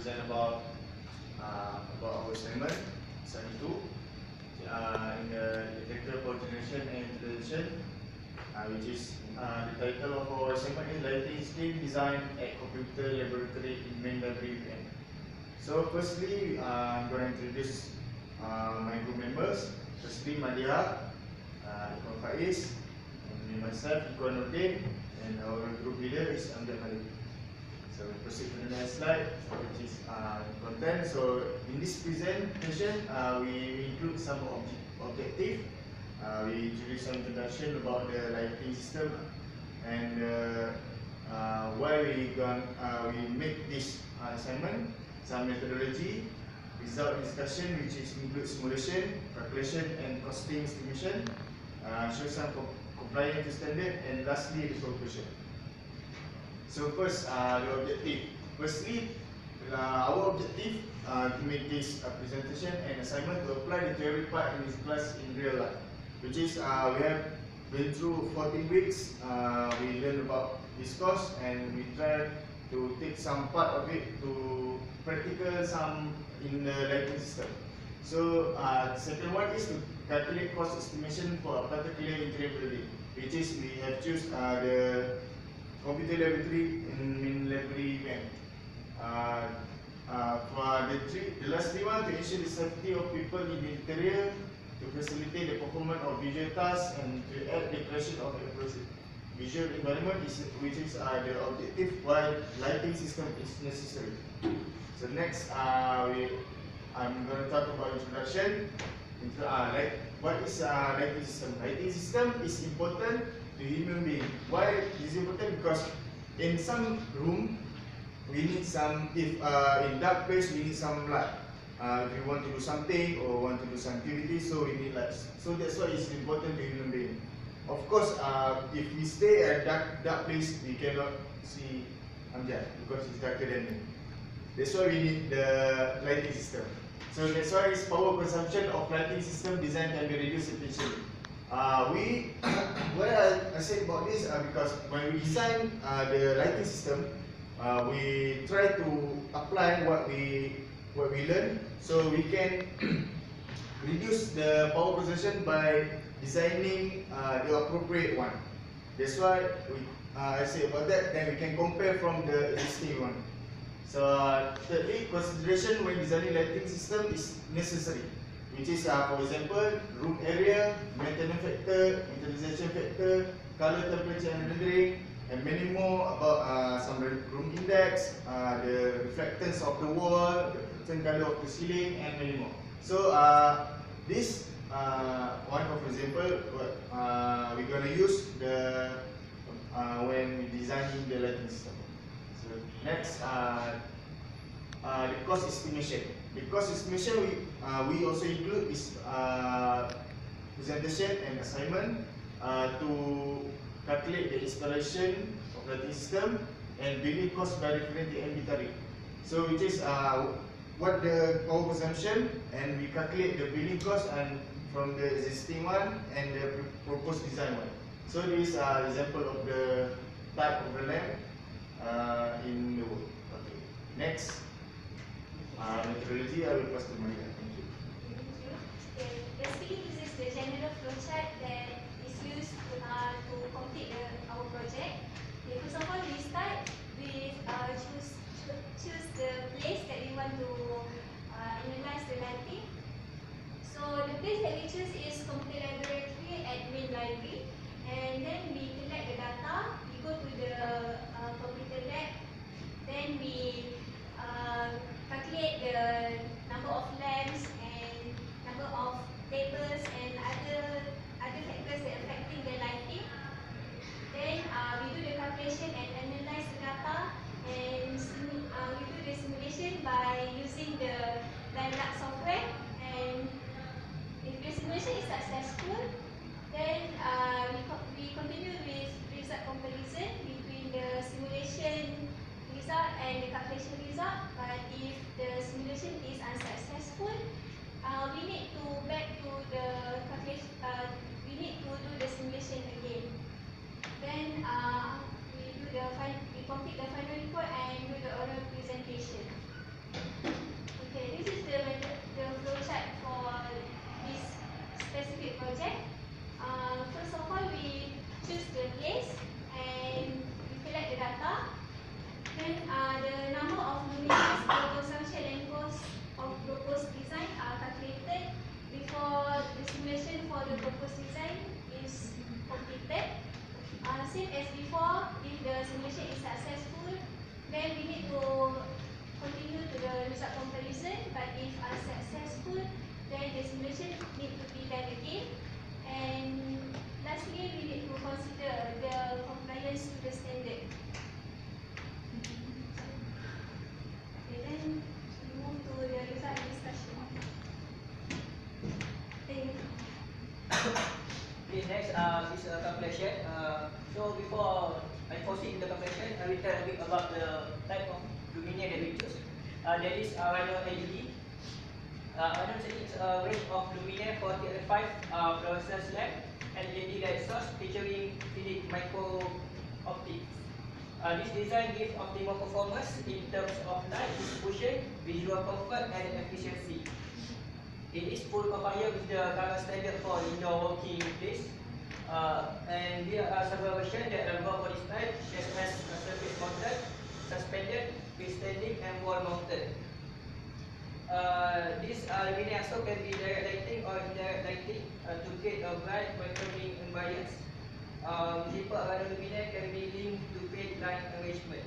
present about our assignment 2 in the electrical power generation and installation, which is the title of our assignment is Lighting Scheme Design at Computer Laboratory in Main Library UM. So firstly, I'm going to introduce my group members. Firstly, Madia, Ikon Faiz, and myself, Ikon Nordin, and our group leader is Amjad Malik. So we proceed to the next slide, which is content. So in this presentation, we include some objective. We introduce some introduction about the lighting system and why we make this assignment, some methodology, result discussion, which is include simulation, calculation, and costing estimation. Show some compliance to standard, and lastly the conclusion. So first, the objective. Firstly, our objective to make this presentation and assignment to apply the theory part in this class in real life, which is we have been through 14 weeks. We learn about this course and we try to take some part of it to practical some in the lighting system. So the second one is to calculate cost estimation for a particular interior building, which is we have choose the computer laboratory in main library UM. For the last three one, to ensure the safety of people in the interior, to facilitate the performance of visual tasks, and to add the creation of a visual environment, which is the objective why lighting system is necessary. So next, I'm going to talk about introduction. What is lighting system? Lighting system is important to human being. Why is it important? Because in some room we need some, if in dark place we need some light. If we want to do something or want to do some activity, so we need lights. So that's why it's important to human being. Of course, if we stay at dark place, we cannot see Amjad because it's darker than me. That's why we need the lighting system. So that's why its power consumption of lighting system design can be reduced efficiently. What I said about this because when we design the lighting system, we try to apply what we learn, so we can reduce the power consumption by designing the appropriate one. That's why I say about that. Then we can compare from the existing one. So thirdly, consideration when designing lighting system is necessary, which is for example, room area, maintenance factor, utilization factor, color, temperature and rendering, and many more about some room index, the reflectance of the wall, the pattern color of the ceiling, and many more. So this one of example we're gonna use the when we designing the lighting system. So next, the cost estimation. The cost estimation we also include this presentation and assignment to calculate the installation of lighting system and building cost by referring to MB tariff. So which is what the power consumption, and we calculate the building cost and from the existing one and the proposed design one. So this is example of the type of the lamp in the world. Okay. Next, methodology I will pass to Maria. Thank you. Basically, this is the general flowchart that is used to complete our project. First of all, we start with choose the place that we want to analyze the lighting. So the place that we choose is computer laboratory at main library, and then we collect the data. We go to the computer lab, then we calculate the number of lamps and number of tables and other factors that affecting the lighting. Then we do the calculation and analyze the data, and we do the simulation by using the LimeLab software. And if the simulation is successful, then we continue with result comparison between the simulation result and the calculation result. But if the simulation is unsuccessful, we need to back to the calculation. We need to do the simulation again. Then we complete the final report and do the oral presentation. the simulation is successful, then we need to continue to the result comparison. But if unsuccessful, then the simulation need to be done again. And lastly, we need to consider the compliance to the standard. Okay, then we move to the result discussion. Thank you. Okay, next is a calculation. So before I proceed to the calculation, I will tell a bit about the type of luminaire that we choose. There is Rhino LED. Rhino LED is a range of luminaire for TLF5 fluorescence lamp and LED light source featuring Philips micro optics. This design gives optimal performance in terms of light distribution, visual comfort, and efficiency. It is full compliant with the current standard for indoor working place. And there are several versions that are for this type, such as surface mounted, suspended, freestanding, and wall mounted. These luminaire also can be direct lighting or indirect lighting to create a bright, welcoming ambience. Simple luminaire can be linked to create light arrangement.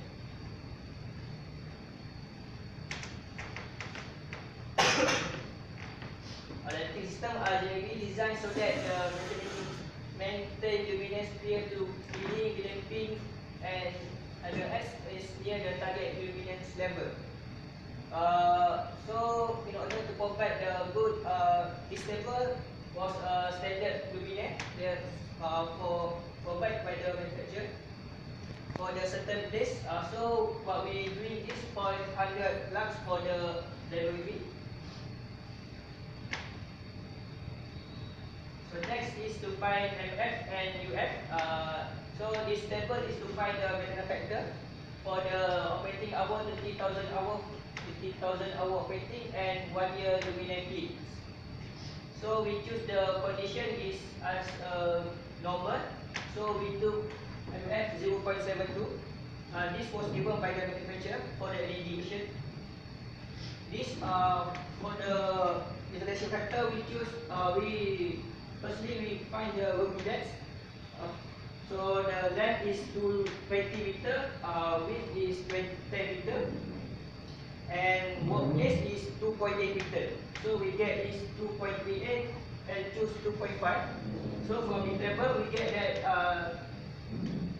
Lighting system are generally designed so that the maintain luminance clear to cleaning, glamping, and other S is near the target luminance level. So in order to provide the good this level was a standard luminaire that for provided by the manufacturer for the certain place. So what we doing is 0.100 lux for the level B. So next is to find MF and UF. So this table is to find the maintenance factor for the operating hour, 30,000 hour, 50,000 hour operating, and 1 year luminaire peaks. So we choose the condition is as normal. So we took MF 0.72. This was given by the manufacturer for the LED version. This for the installation factor we choose firstly we find the work index. So the length is 20 meter, width is 10 meter, and work place is 2.8 meter. So we get is 2.38 and choose 2.5. So from the table we get that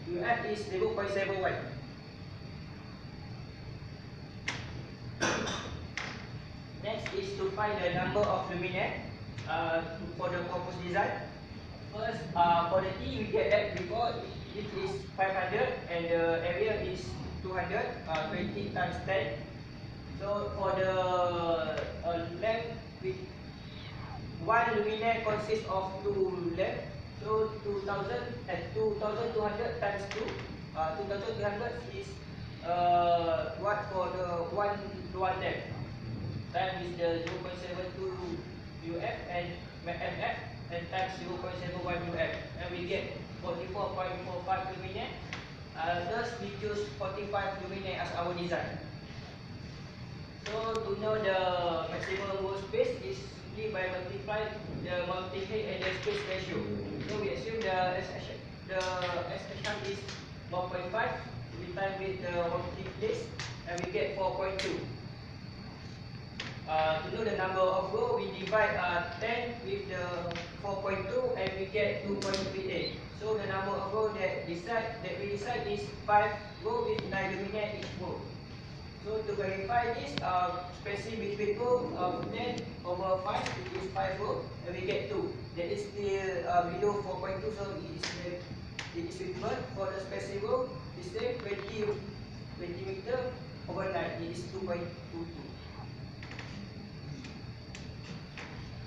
UF is 0.71. Next is to find the number of luminaire for the purpose design. First, for the T we get that before it is 500 and the area is 200, 20 times 10. So for the length, one luminaire consists of 2 length. So 2,000 and 2,200 times 2. 2,200 is what for the one length. Time is the 0.72 UF and MF and times 0.71 UF, and we get 44.45 luminaire. Thus we choose 45 luminaire as our design. So to know the maximum wall space is simply by multiply the mounting height and the space ratio. So we assume the SHM is 1.5. We time with the mounting place and we get 4.2. To know the number of row, we divide 10 with the 4.2 and we get 2.38. So the number of row that we decide is 5 row with 9 luminaire each row. So to verify this, spacing between row of 10 over 5, which is 5 row, and we get 2. That is still below 4.2, so it is equal. For the spacing row, is the 20 meter over 9, it is 2.22.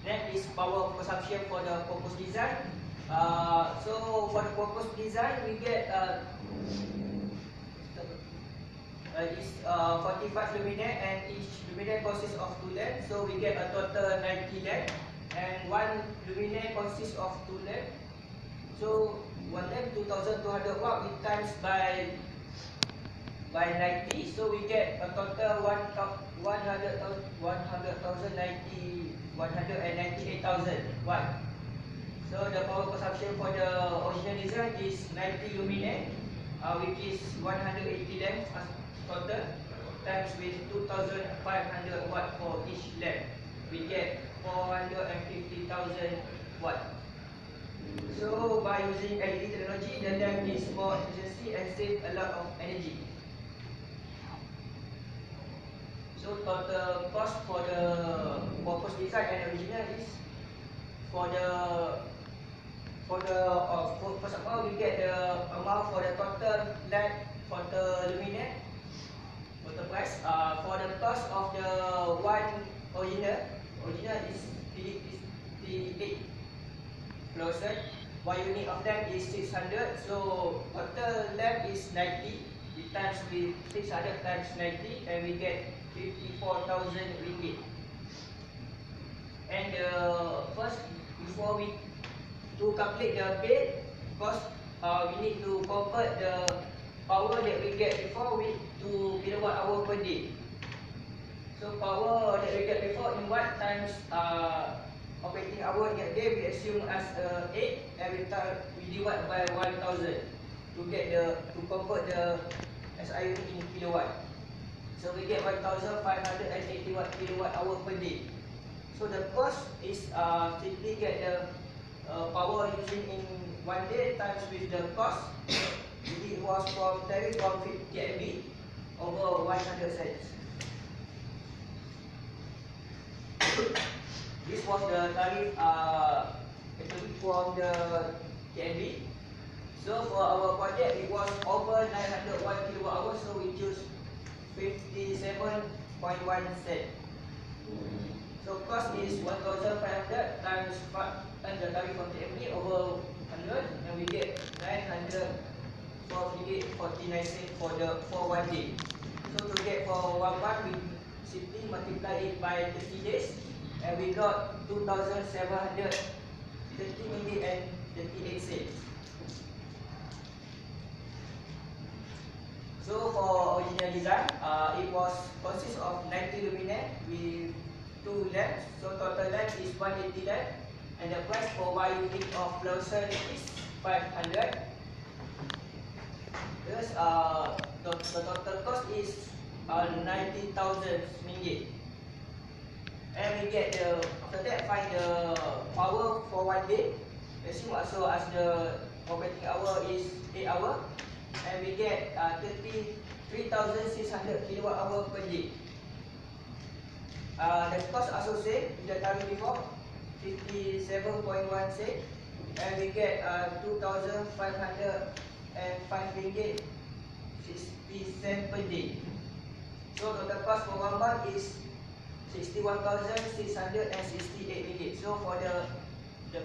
Next is power consumption for the purpose design. So for the purpose design, we get is 45 luminaire, and each luminaire consists of 2 lamps. So we get a total 90 lamps, and 1 luminaire consists of 2 lamps. So 1 lamp 2,200 watt, we times by 90. So we get a total 198,000 watt. So the power consumption for the original design is 90 luminaire. which is 180 lamps total, times with 2,500 watt for each lamp. We get 450,000 watt. So by using LED technology, the lamp is more efficiency and save a lot of energy. So total cost for the purpose design and original is for first of all we get the amount for the total lamp, total luminaire, total price. For the cost of the one original is 58 fluorescent. One unit of them is 600. So total lamp is 90. We times with 600 times 90, and we get 54,000 ringgit. And first, before we to calculate the bed cost, we need to convert the power that we get before with to kilowatt hour per day. So power that we get before in watt times operating hour in a day, we assume as 8, and we divide by 1,000 to get to convert the SI unit in kilowatt. So we get 1,580 kilowatt hour per day. So the cost is simply get the power using in one day times with the cost. It was from 50 MB over 100 cents. This was the tariff from the TNB. So for our project, it was over 901 kilowatt hours, so we choose 57.1 cent. So cost is 1,500 times the tariff from TNB over 100, and we get 949 cent for 1 day. So to get for 1 month, we simply multiply it by 30 days. And we got 2,730 ringgit and 38 cents. So for original design, it was consists of 90 luminaire with 2 lamps. So total lamp is 180 lamp, and the price for 1 unit of fluorescent is 500. Thus, the total cost is 90,000 ringgit. And we get the, after that, find the power for 1 day. Assume also as the operating hour is 8 hours, and we get 33,600 kilowatt hour per day. The cost also same with the tariff before, 57.1 cent, and we get 2,505 ringgit 60 cent per day. So total cost for 1 month is 61,668 ringgit. So for the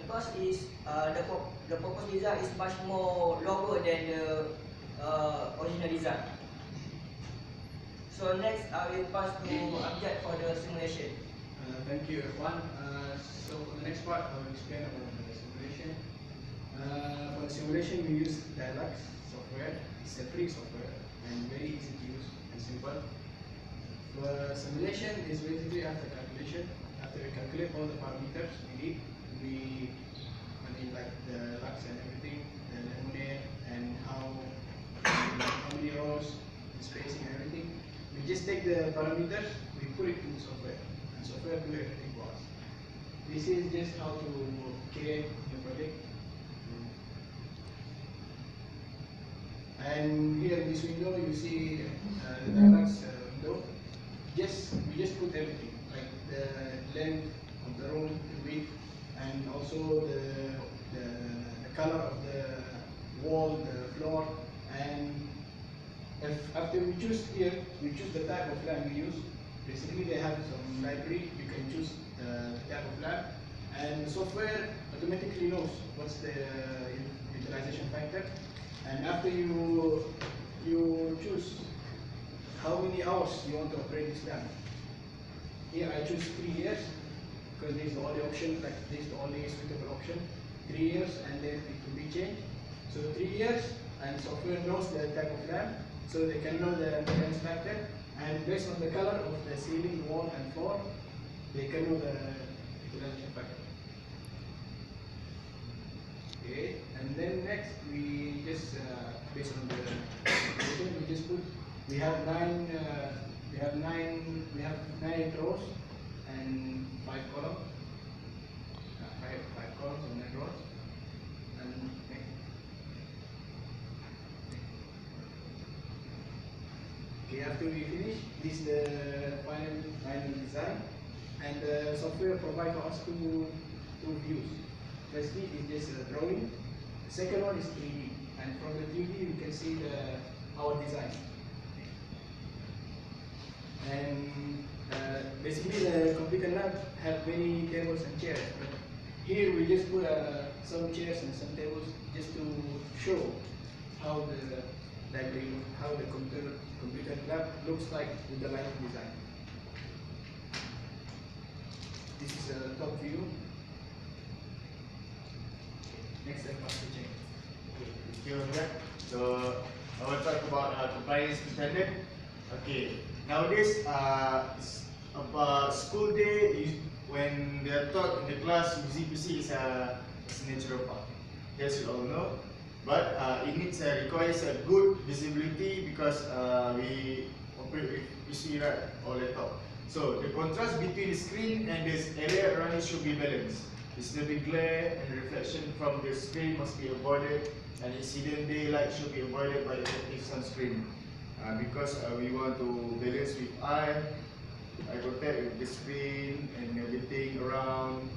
cost is the proposed design is much more lower than the original design. So next I will pass to Amjad for the simulation. Thank you, Irfan. So for the next part, I will explain about the simulation. For the simulation, we use Dialux software. It's a free software and very easy to use and simple. For simulation is basically after calculation. After we calculate all the parameters we need, like the lux and everything, the luminaire and how many rows, the spacing and everything. We just take the parameters, we put it in the software, and software do everything for us. This is just how to create the project. And here in this window you see the Dialux window. We just put everything, like the length of the room, the width, and also the color of the wall, the floor, and after we choose here, we choose the type of lamp we use. Basically they have some library, you can choose the type of lamp, and the software automatically knows what's the utilization factor, and after you choose how many hours you want to operate this lamp. Here I choose 3 years because this is the only option, like this is the only suitable option. 3 years and then it will be changed. So 3 years, and software knows the type of lamp, so they can know the maintenance factor, and based on the color of the ceiling, wall and floor, they can know the utilization factor. Okay, and then next we just based on the We have nine rows and five columns. Five columns and 9 rows. And okay, after we finish, this is the final design. And the software provides us two views. Firstly, it's just a drawing. The second one is 3D, and from the 3D you can see our design. And basically, the computer lab have many tables and chairs. But here we just put some chairs and some tables just to show how the library, how the computer lab looks like with the light design. This is a top view. Next step, Master Cheng. Okay, thank you, Jack. So I will talk about compliance to standard. Okay, nowadays about school day, when they are taught in the class, using PC is a natural part. Yes, you all know. But it requires a good visibility because we operate with PC, right, or laptop. So the contrast between the screen and this area around it should be balanced. Disturbing glare and reflection from the screen must be avoided, and incident daylight should be avoided by the active sunscreen. Because we want to balance with eye contact with the screen and everything around.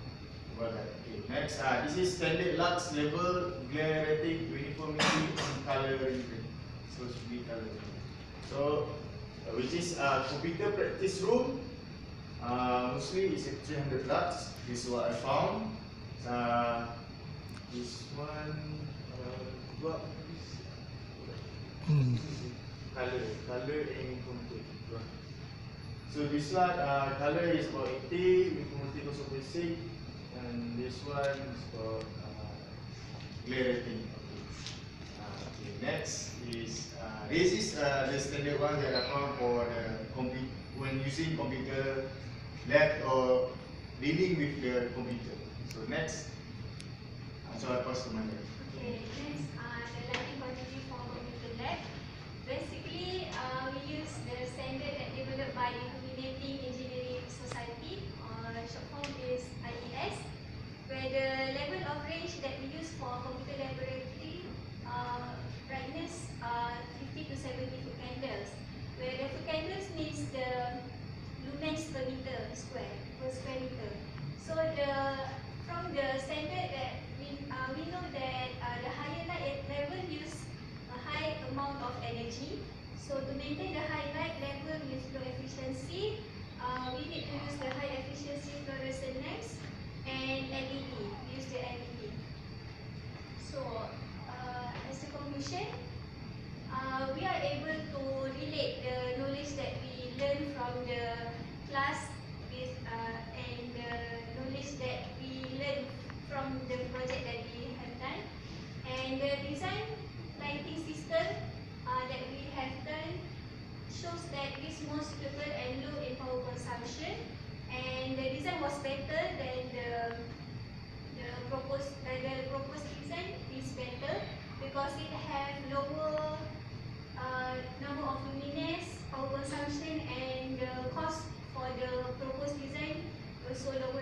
Well, okay. Next, this is standard lux level glare rating, uniformity and color rendering. So it should be color rendering. So which is computer practice room. Mostly it's at 300 lux. This is what I found. This one, what is color and uniformity. So this one, color is about 80, uniformity also 0.6, and this one is about glare rating. Okay, next is this is the standard one that I found for the when using computer lab or dealing with the computer. So next, so I pass to my lab. Okay, next, the lighting quantity for computer lab. Basically, we use the standard that developed by Illuminating Engineering Society, or short form is IES, where the level of range that we use for computer laboratory brightness 50 to 70 foot candles, where the foot candles means the lumens per meter square, per square meter. So from the standard that we know that the higher light level use a high amount of energy. So to maintain the high light level with low efficiency, we need to use the high efficiency fluorescent lamps and LED. We use the LED. So as a conclusion, we are able to relate the knowledge that we learn from the class with and the knowledge that we learn from the project that we have done, and the design lighting system that we have done shows that it is more suitable and low in power consumption, and the design was better than the proposed design is better because it has lower number of luminance, power consumption, and the cost for the proposed design also lower